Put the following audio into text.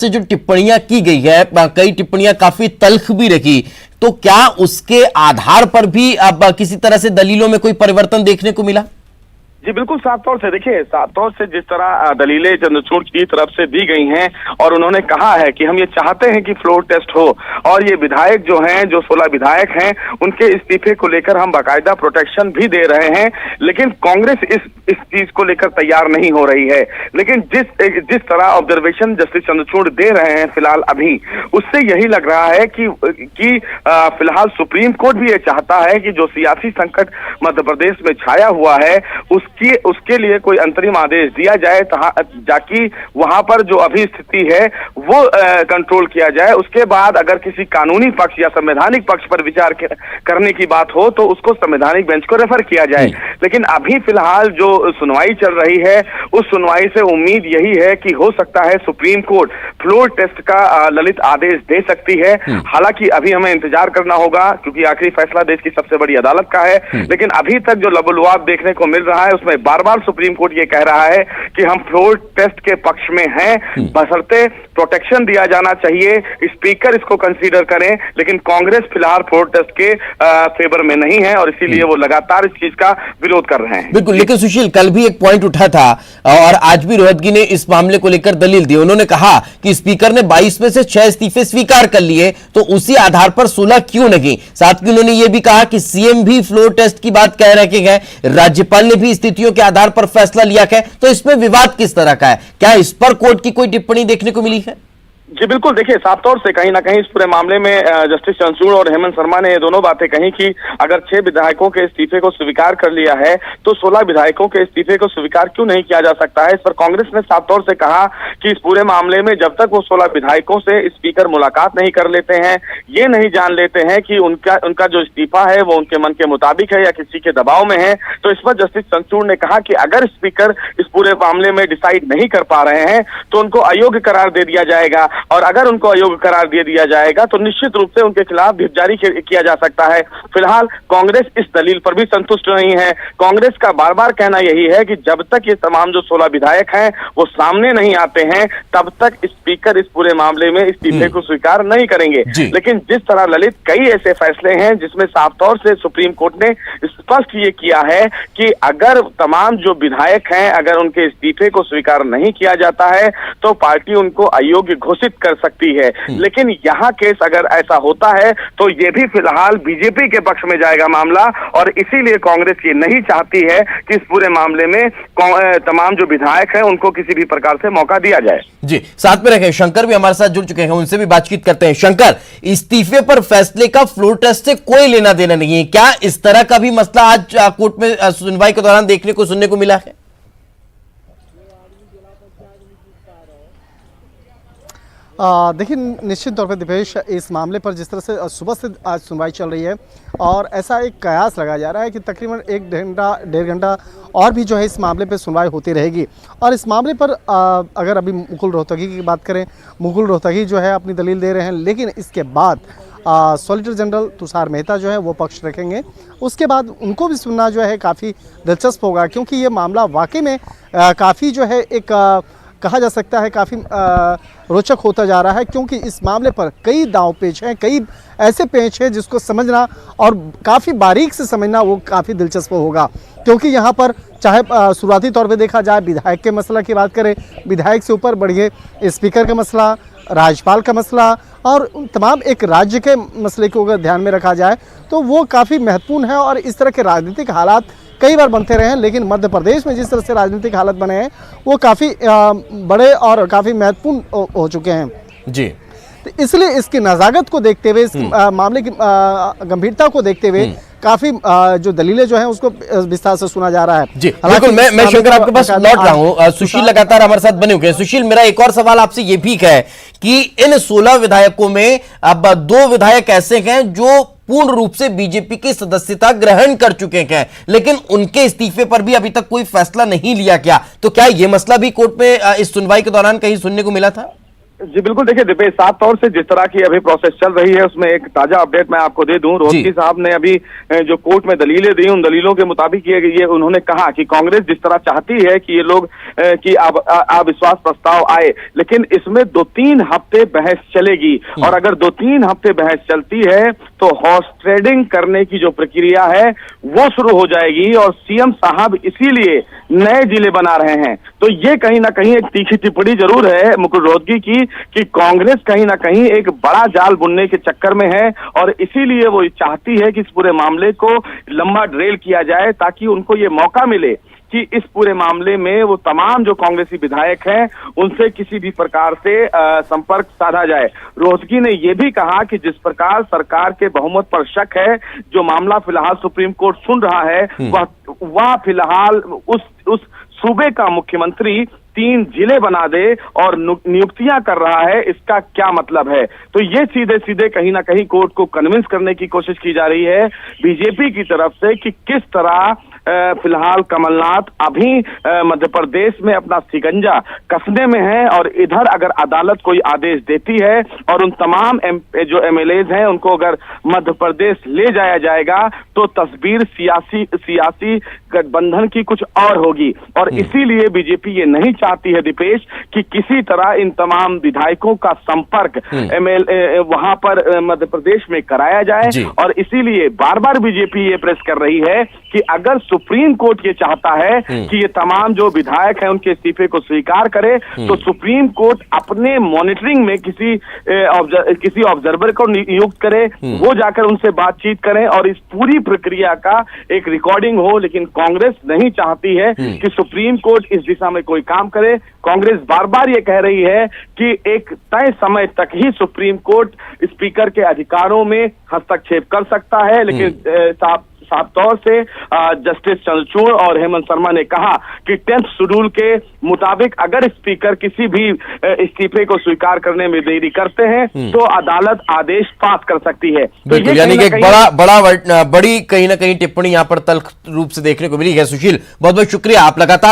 से जो टिप्पणियां की गई है, कई टिप्पणियां काफी तल्ख भी रही, तो क्या उसके आधार पर भी अब किसी तरह से दलीलों में कोई परिवर्तन देखने को मिला? जी बिल्कुल, साफ तौर से देखिए, साफ तौर से जिस तरह दलीलें चंद्रचूड़ की तरफ से दी गई हैं और उन्होंने कहा है कि हम ये चाहते हैं कि फ्लोर टेस्ट हो और ये विधायक जो हैं, जो 16 विधायक हैं, उनके इस्तीफे को लेकर हम बाकायदा प्रोटेक्शन भी दे रहे हैं, लेकिन कांग्रेस इस चीज को लेकर तैयार नहीं हो रही है। लेकिन जिस तरह ऑब्जर्वेशन जस्टिस चंद्रचूड़ दे रहे हैं फिलहाल अभी, उससे यही लग रहा है कि फिलहाल सुप्रीम कोर्ट भी ये चाहता है कि जो सियासी संकट मध्य प्रदेश में छाया हुआ है उसके लिए कोई अंतरिम आदेश दिया जाए, ताकि वहां पर जो अभी स्थिति है वो कंट्रोल किया जाए। उसके बाद अगर किसी कानूनी पक्ष या संवैधानिक पक्ष पर विचार करने की बात हो तो उसको संवैधानिक बेंच को रेफर किया जाए। लेकिन अभी फिलहाल जो सुनवाई चल रही है, उस सुनवाई से उम्मीद यही है कि हो सकता है सुप्रीम कोर्ट फ्लोर टेस्ट का ललित आदेश दे सकती है। हालांकि अभी हमें इंतजार करना होगा, क्योंकि आखिरी फैसला देश की सबसे बड़ी अदालत का है। लेकिन अभी तक जो लबोलुआब देखने को मिल रहा है, उसमें बार बार सुप्रीम कोर्ट ये कह रहा है कि हम फ्लोर टेस्ट के पक्ष में हैं, बशर्ते प्रोटेक्शन दिया जाना चाहिए, स्पीकर इसको कंसीडर करें। लेकिन कांग्रेस फिलहाल फ्लोर टेस्ट के फेवर में नहीं है और इसीलिए वो लगातार इस चीज का विरोध कर रहे हैं। बिल्कुल, लेकिन सुशील, कल भी एक पॉइंट उठा था और आज भी रोहतगी ने इस मामले को लेकर दलील दी। उन्होंने कहा कि स्पीकर ने 22 में से 6 इस्तीफे स्वीकार कर लिए, तो उसी आधार पर 16 क्यों नहीं। साथ ही उन्होंने यह भी कहा कि सीएम भी फ्लोर टेस्ट की बात कह रहे हैं, राज्यपाल ने भी स्थितियों के आधार पर फैसला लिया है, तो इसमें विवाद किस तरह का है? क्या इस पर कोर्ट की कोई टिप्पणी देखने को मिली है? जी बिल्कुल, देखिए, साफ तौर से कहीं ना कहीं इस पूरे मामले में जस्टिस चंद्रचूड़ और हेमंत शर्मा ने ये दोनों बातें कही कि अगर 6 विधायकों के इस्तीफे को स्वीकार कर लिया है तो 16 विधायकों के इस्तीफे को स्वीकार क्यों नहीं किया जा सकता है। इस पर कांग्रेस ने साफ तौर से कहा कि इस पूरे मामले में जब तक वो 16 विधायकों से स्पीकर मुलाकात नहीं कर लेते हैं, ये नहीं जान लेते हैं कि उनका जो इस्तीफा है वो उनके मन के मुताबिक है या किसी के दबाव में है, तो इस पर जस्टिस चंद्रचूड़ ने कहा कि अगर स्पीकर इस पूरे मामले में डिसाइड नहीं कर पा रहे हैं तो उनको अयोग्य करार दे दिया जाएगा, और अगर उनको अयोग्य करार दे दिया जाएगा तो निश्चित रूप से उनके खिलाफ व्हिप जारी किया जा सकता है। फिलहाल कांग्रेस इस दलील पर भी संतुष्ट नहीं है। कांग्रेस का बार बार कहना यही है कि जब तक ये तमाम जो 16 विधायक हैं वो सामने नहीं आते हैं, तब तक स्पीकर इस पूरे मामले में इस्तीफे को स्वीकार नहीं करेंगे। लेकिन जिस तरह ललित कई ऐसे फैसले हैं जिसमें साफ तौर से सुप्रीम कोर्ट ने स्पष्ट ये किया है कि अगर तमाम जो विधायक हैं, अगर उनके इस्तीफे को स्वीकार नहीं किया जाता है तो पार्टी उनको अयोग्य घोषित कर सकती है। लेकिन यहाँ केस अगर ऐसा होता है तो ये भी फिलहाल बीजेपी के पक्ष में जाएगा मामला, और इसीलिए कांग्रेस ये नहीं चाहती है कि इस पूरे मामले में तमाम जो विधायक हैं उनको किसी भी प्रकार से मौका दिया जाए। जी, साथ में रखें, शंकर भी हमारे साथ जुड़ चुके हैं, उनसे भी बातचीत करते हैं। शंकर, इस्तीफे पर फैसले का फ्लोर टेस्ट से कोई लेना देना नहीं है, क्या इस तरह का भी मसला आज कोर्ट में सुनवाई के दौरान देखने को सुनने को मिला है? देखिए, निश्चित तौर पर दिपेश, इस मामले पर जिस तरह से सुबह से आज सुनवाई चल रही है और ऐसा एक कयास लगाया जा रहा है कि तकरीबन 1-1.5 घंटा और भी जो है इस मामले पर सुनवाई होती रहेगी। और इस मामले पर अगर अभी मुकुल रोहतगी की बात करें, मुकुल रोहतगी जो है अपनी दलील दे रहे हैं, लेकिन इसके बाद सॉलिसिटर जनरल तुषार मेहता जो है वो पक्ष रखेंगे। उसके बाद उनको भी सुनना जो है काफ़ी दिलचस्प होगा, क्योंकि ये मामला वाकई में काफ़ी जो है एक कहा जा सकता है काफ़ी रोचक होता जा रहा है, क्योंकि इस मामले पर कई दांव पेच हैं, कई ऐसे पेच हैं जिसको समझना और काफ़ी बारीक से समझना वो काफ़ी दिलचस्प होगा। क्योंकि यहाँ पर चाहे शुरुआती तौर पे देखा जाए, विधायक के मसला की बात करें, विधायक से ऊपर बढ़िए स्पीकर का मसला, राज्यपाल का मसला और तमाम एक राज्य के मसले को अगर ध्यान में रखा जाए तो वो काफ़ी महत्वपूर्ण है। और इस तरह के राजनीतिक हालात कई बार बनते रहे हैं, लेकिन मध्य प्रदेश में जिस तरह से राजनीतिक हालत बने हैं वो काफ़ी बड़े और काफ़ी महत्वपूर्ण हो चुके हैं। जी, तो इसलिए इसकी नज़ाकत को देखते हुए, इस मामले की गंभीरता को देखते हुए काफी जो दलीलें जो हैं उसको विस्तार से सुना जा रहा है। जी बिल्कुल, मैं शंकर आपके पास लौट रहा हूं। सुशील लगातार हमारे साथ बने हुए हैं। सुशील, मेरा एक और सवाल आपसे ये भी है कि इन 16 विधायकों में अब 2 विधायक ऐसे हैं जो पूर्ण रूप से बीजेपी की सदस्यता ग्रहण कर चुके हैं, लेकिन उनके इस्तीफे पर भी अभी तक कोई फैसला नहीं लिया गया। तो क्या यह मसला भी कोर्ट में इस सुनवाई के दौरान कहीं सुनने को मिला था? जी बिल्कुल, देखिए दिपेश, साफ तौर से जिस तरह की अभी प्रोसेस चल रही है उसमें एक ताजा अपडेट मैं आपको दे दूं। रोहतगी साहब ने अभी जो कोर्ट में दलीलें दी, उन दलीलों के मुताबिक ये उन्होंने कहा कि कांग्रेस जिस तरह चाहती है कि ये लोग कि अविश्वास प्रस्ताव आए, लेकिन इसमें 2-3 हफ्ते बहस चलेगी, और अगर 2-3 हफ्ते बहस चलती है तो हॉर्स ट्रेडिंग करने की जो प्रक्रिया है वो शुरू हो जाएगी, और सीएम साहब इसीलिए नए जिले बना रहे हैं। तो ये कहीं ना कहीं एक तीखी टिप्पणी जरूर है मुकुल रोहतगी की कि कांग्रेस कहीं ना कहीं एक बड़ा जाल बुनने के चक्कर में है, और इसीलिए वो चाहती है कि इस पूरे मामले को लंबा ड्रेल किया जाए ताकि उनको ये मौका मिले कि इस पूरे मामले में वो तमाम जो कांग्रेसी विधायक हैं उनसे किसी भी प्रकार से संपर्क साधा जाए। रोहतगी ने यह भी कहा कि जिस प्रकार सरकार के बहुमत पर शक है, जो मामला फिलहाल सुप्रीम कोर्ट सुन रहा है, वह फिलहाल उस सूबे का मुख्यमंत्री 3 जिले बना दे और नियुक्तियां कर रहा है, इसका क्या मतलब है। तो ये सीधे सीधे कहीं ना कहीं कोर्ट को कन्विंस करने की कोशिश की जा रही है बीजेपी की तरफ से कि किस तरह फिलहाल कमलनाथ अभी मध्य प्रदेश में अपना शिकंजा कसने में है, और इधर अगर अदालत कोई आदेश देती है और उन तमाम जो एमएलएज हैं उनको अगर मध्य प्रदेश ले जाया जाएगा तो तस्वीर सियासी गठबंधन की कुछ और होगी। और इसीलिए बीजेपी ये नहीं चाहती है दीपेश कि किसी तरह इन तमाम विधायकों का संपर्क वहां पर मध्य प्रदेश में कराया जाए, और इसीलिए बार बार बीजेपी ये प्रेस कर रही है कि अगर सुप्रीम कोर्ट ये चाहता है कि ये तमाम जो विधायक हैं उनके इस्तीफे को स्वीकार करे, तो सुप्रीम कोर्ट अपने मॉनिटरिंग में किसी ऑब्जर्वर को नियुक्त करे, वो जाकर उनसे बातचीत करें और इस पूरी प्रक्रिया का एक रिकॉर्डिंग हो। लेकिन कांग्रेस नहीं चाहती है कि सुप्रीम कोर्ट इस दिशा में कोई काम करे। कांग्रेस बार बार ये कह रही है कि एक तय समय तक ही सुप्रीम कोर्ट स्पीकर के अधिकारों में हस्तक्षेप कर सकता है, लेकिन साफ तौर से जस्टिस चंद्रचूड़ और हेमंत शर्मा ने कहा कि 10th शेड्यूल के मुताबिक अगर स्पीकर किसी भी इस्तीफे को स्वीकार करने में देरी करते हैं तो अदालत आदेश पास कर सकती है। तो ये यानी कि एक बड़ी कहीं ना कहीं टिप्पणी यहां पर तल्ख रूप से देखने को मिली है। सुशील, बहुत बहुत शुक्रिया, आप लगातार